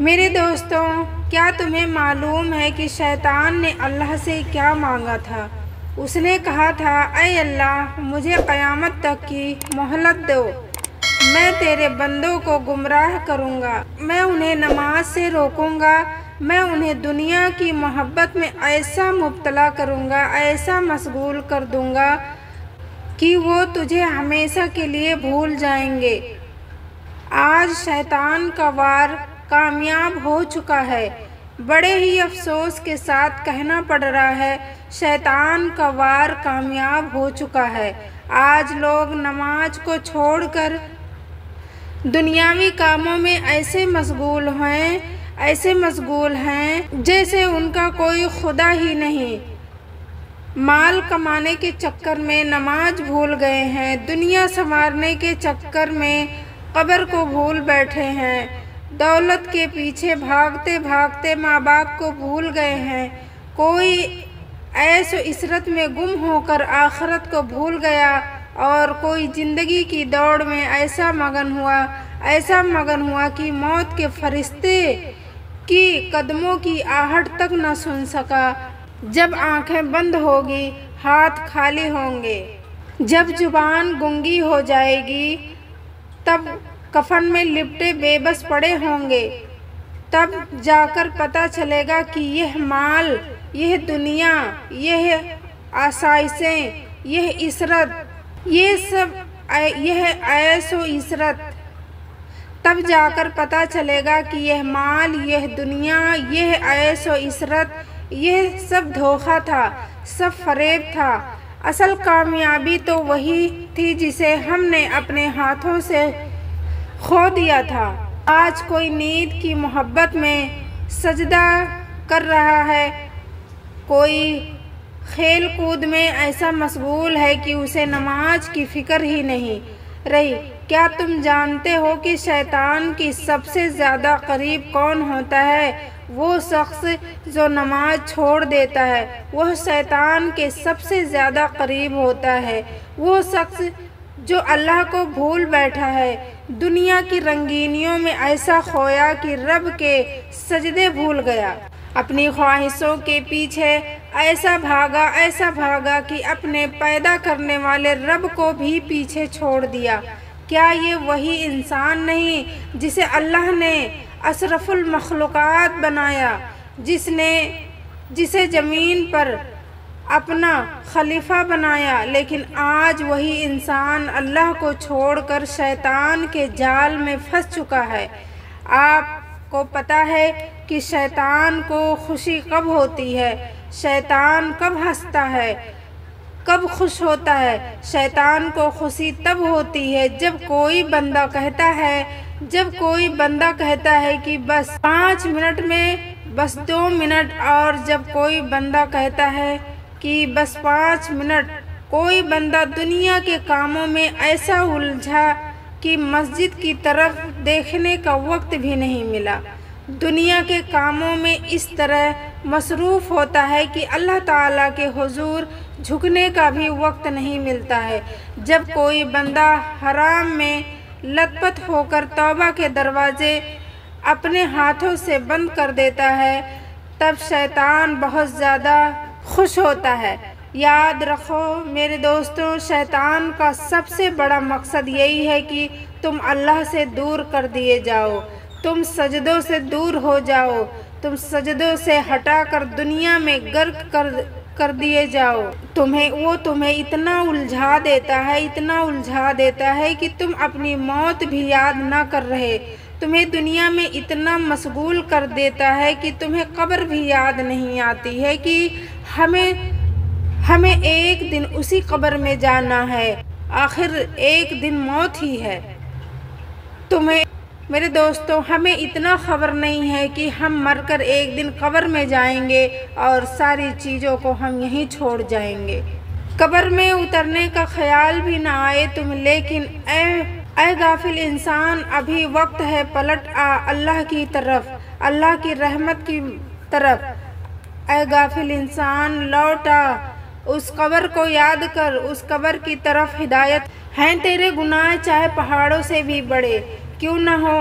میرے دوستوں، کیا تمہیں معلوم ہے کہ شیطان نے اللہ سے کیا مانگا تھا؟ اس نے کہا تھا، اے اللہ، مجھے قیامت تک کی مہلت دو، میں تیرے بندوں کو گمراہ کروں گا، میں انہیں نماز سے روکوں گا، میں انہیں دنیا کی محبت میں ایسا مبتلا کروں گا، ایسا مشغول کر دوں گا کہ وہ تجھے ہمیشہ کے لیے بھول جائیں گے۔ آج شیطان کا وار کامیاب ہو چکا ہے۔ بڑے ہی افسوس کے ساتھ کہنا پڑ رہا ہے، شیطان کا وار کامیاب ہو چکا ہے۔ آج لوگ نماز کو چھوڑ کر دنیاوی کاموں میں ایسے مشغول ہیں جیسے ان کا کوئی خدا ہی نہیں۔ مال کمانے کے چکر میں نماز بھول گئے ہیں، دنیا سنوارنے کے چکر میں قبر کو بھول بیٹھے ہیں، دولت کے پیچھے بھاگتے بھاگتے ماں باپ کو بھول گئے ہیں، کوئی عیش و عشرت میں گم ہو کر آخرت کو بھول گیا، اور کوئی زندگی کی دوڑ میں ایسا مگن ہوا کہ موت کے فرشتے کی قدموں کی آہٹ تک نہ سن سکا۔ جب آنکھیں بند ہوگی، ہاتھ خالی ہوں گے، جب زبان گونگی ہو جائے گی، تب کفن میں لپٹے بے بس پڑے ہوں گے، تب جا کر پتہ چلے گا کہ یہ مال، یہ دنیا، یہ آسائشیں، یہ عشرت، یہ عیش و عشرت، تب جا کر پتہ چلے گا کہ یہ مال، یہ دنیا، یہ عیش و عشرت، یہ سب دھوکہ تھا، سب فریب تھا۔ اصل کامیابی تو وہی تھی جسے ہم نے اپنے ہاتھوں سے کھو دیا تھا۔ آج کوئی نیند کی محبت میں سجدہ کر رہا ہے، کوئی کھیل کود میں ایسا مشغول ہے کہ اسے نماز کی فکر ہی نہیں رہی۔ کیا تم جانتے ہو کہ شیطان کی سب سے زیادہ قریب کون ہوتا ہے؟ وہ شخص جو نماز چھوڑ دیتا ہے، وہ شیطان کے سب سے زیادہ قریب ہوتا ہے۔ وہ شخص جو اللہ کو بھول بیٹھا ہے، دنیا کی رنگینیوں میں ایسا کھویا کہ رب کے سجدے بھول گیا، اپنی خواہشوں کے پیچھے ایسا بھاگا کہ اپنے پیدا کرنے والے رب کو بھی پیچھے چھوڑ دیا۔ کیا یہ وہی انسان نہیں جسے اللہ نے اشرف المخلوقات بنایا، جسے زمین پر اپنا خلیفہ بنایا؟ لیکن آج وہی انسان اللہ کو چھوڑ کر شیطان کے جال میں پھنس چکا ہے۔ آپ کو پتہ ہے کہ شیطان کو خوشی کب ہوتی ہے؟ شیطان کب ہنستا ہے، کب خوش ہوتا ہے؟ شیطان کو خوشی تب ہوتی ہے جب کوئی بندہ کہتا ہے کہ بس 5 منٹ میں، بس 2 منٹ، اور جب کوئی بندہ کہتا ہے کہ بس 5 منٹ۔ کوئی بندہ دنیا کے کاموں میں ایسا الجھا کہ مسجد کی طرف دیکھنے کا وقت بھی نہیں ملا، دنیا کے کاموں میں اس طرح مصروف ہوتا ہے کہ اللہ تعالیٰ کے حضور جھکنے کا بھی وقت نہیں ملتا ہے۔ جب کوئی بندہ حرام میں لت پت ہو کر توبہ کے دروازے اپنے ہاتھوں سے بند کر دیتا ہے، تب شیطان بہت زیادہ خوش ہوتا ہے۔ یاد رکھو میرے دوستوں، شیطان کا سب سے بڑا مقصد یہی ہے کہ تم اللہ سے دور کر دیے جاؤ، تم سجدوں سے دور ہو جاؤ، تم سجدوں سے ہٹا کر دنیا میں غرق کر دیے جاؤ۔ وہ تمہیں اتنا الجھا دیتا ہے کہ تم اپنی موت بھی یاد نہ کر رہے، تمہیں دنیا میں اتنا مشغول کر دیتا ہے کہ تمہیں قبر بھی یاد نہیں آتی ہے کہ ہمیں ایک دن اسی قبر میں جانا ہے، آخر ایک دن موت ہی ہے۔ میرے دوستوں، ہمیں اتنا خبر نہیں ہے کہ ہم مر کر ایک دن قبر میں جائیں گے اور ساری چیزوں کو ہم یہیں چھوڑ جائیں گے، قبر میں اترنے کا خیال بھی نہ آئے تمہیں۔ لیکن اے غافل انسان، ابھی وقت ہے، پلٹ آ اللہ کی طرف، اللہ کی رحمت کی طرف۔ اے غافل انسان، لوٹ آ، اس قبر کو یاد کر، اس قبر کی طرف ہدایت ہیں تیرے گناہ چاہے پہاڑوں سے بھی بڑے کیوں نہ ہو،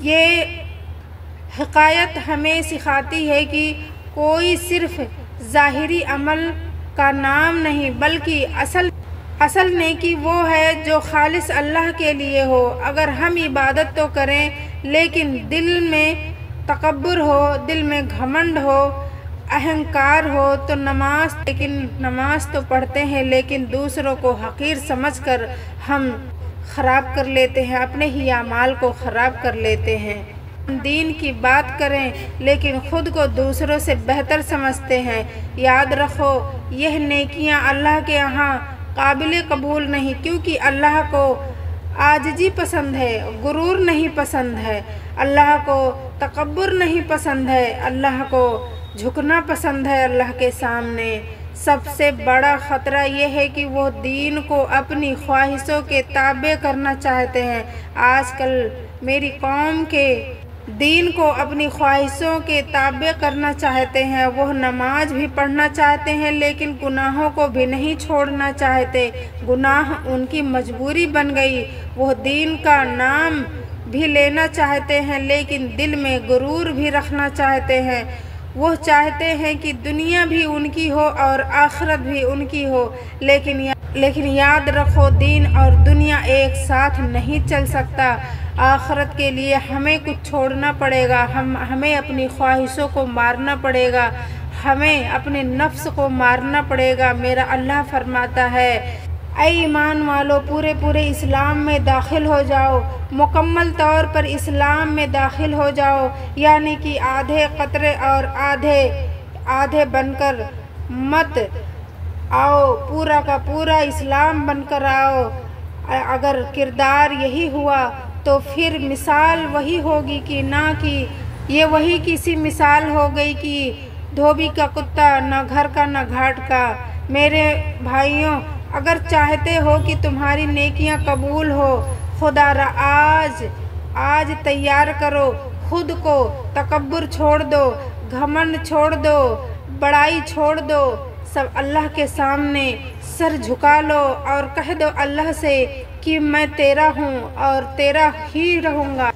یہ حکایت ہمیں سکھاتی ہے کہ کوئی صرف ظاہری عمل کا نام نہیں بلکہ اصل نیکی وہ ہے جو خالص اللہ کے لیے ہو۔ اگر ہم عبادت تو کریں لیکن دل میں تکبر ہو، دل میں گھمنڈ ہو، اہنکار ہو تو نماز تو پڑھتے ہیں لیکن دوسروں کو حقیر سمجھ کر ہم خراب کر لیتے ہیں، اپنے ہی اعمال کو خراب کر لیتے ہیں۔ ہم دین کی بات کریں لیکن خود کو دوسروں سے بہتر سمجھتے ہیں۔ یاد رکھو یہ نیکیاں اللہ کے ہاں قابل قبول نہیں، کیونکہ اللہ کو عاجزی پسند ہے، غرور نہیں پسند ہے، اللہ کو تکبر نہیں پسند ہے، اللہ کو جھکنا پسند ہے۔ اللہ کے سامنے سب سے بڑا خطرہ یہ ہے کہ وہ دین کو اپنی خواہشوں کے تابع کرنا چاہتے ہیں۔ آج کل میری قوم کے دین کو اپنی خواہشوں کے تابع کرنا چاہتے ہیں، وہ نماز بھی پڑھنا چاہتے ہیں لیکن گناہوں کو بھی نہیں چھوڑنا چاہتے، گناہ ان کی مجبوری بن گئی۔ وہ دین کا نام بھی لینا چاہتے ہیں لیکن دل میں غرور بھی رکھنا چاہتے ہیں۔ وہ چاہتے ہیں کہ دنیا بھی ان کی ہو اور آخرت بھی ان کی ہو، لیکن یاد رکھو دین اور دنیا ایک ساتھ نہیں چل سکتا۔ آخرت کے لیے ہمیں کچھ چھوڑنا پڑے گا، ہمیں اپنی خواہشوں کو مارنا پڑے گا، ہمیں اپنے نفس کو مارنا پڑے گا۔ میرا اللہ فرماتا ہے اے ایمان والو پورے اسلام میں داخل ہو جاؤ، مکمل طور پر اسلام میں داخل ہو جاؤ، یعنی کہ آدھے قطرے اور آدھے بن کر مت آؤ، پورا کا پورا اسلام بن کر آؤ۔ اگر کردار یہی ہوا تو پھر مثال وہی ہوگی کہ نہ کہ یہ وہی کسی مثال ہو گئی کہ دھوبی کا کتا، نہ گھر کا نہ گھاٹ کا۔ میرے بھائیوں، اگر چاہتے ہو کہ تمہاری نیکیاں قبول ہو، خدا را آج تیار کرو خود کو، تکبر چھوڑ دو، گھمنڈ چھوڑ دو، بڑائی چھوڑ دو، سب اللہ کے سامنے سر جھکا لو اور کہہ دو اللہ سے کہ میں تیرا ہوں اور تیرا ہی رہوں گا۔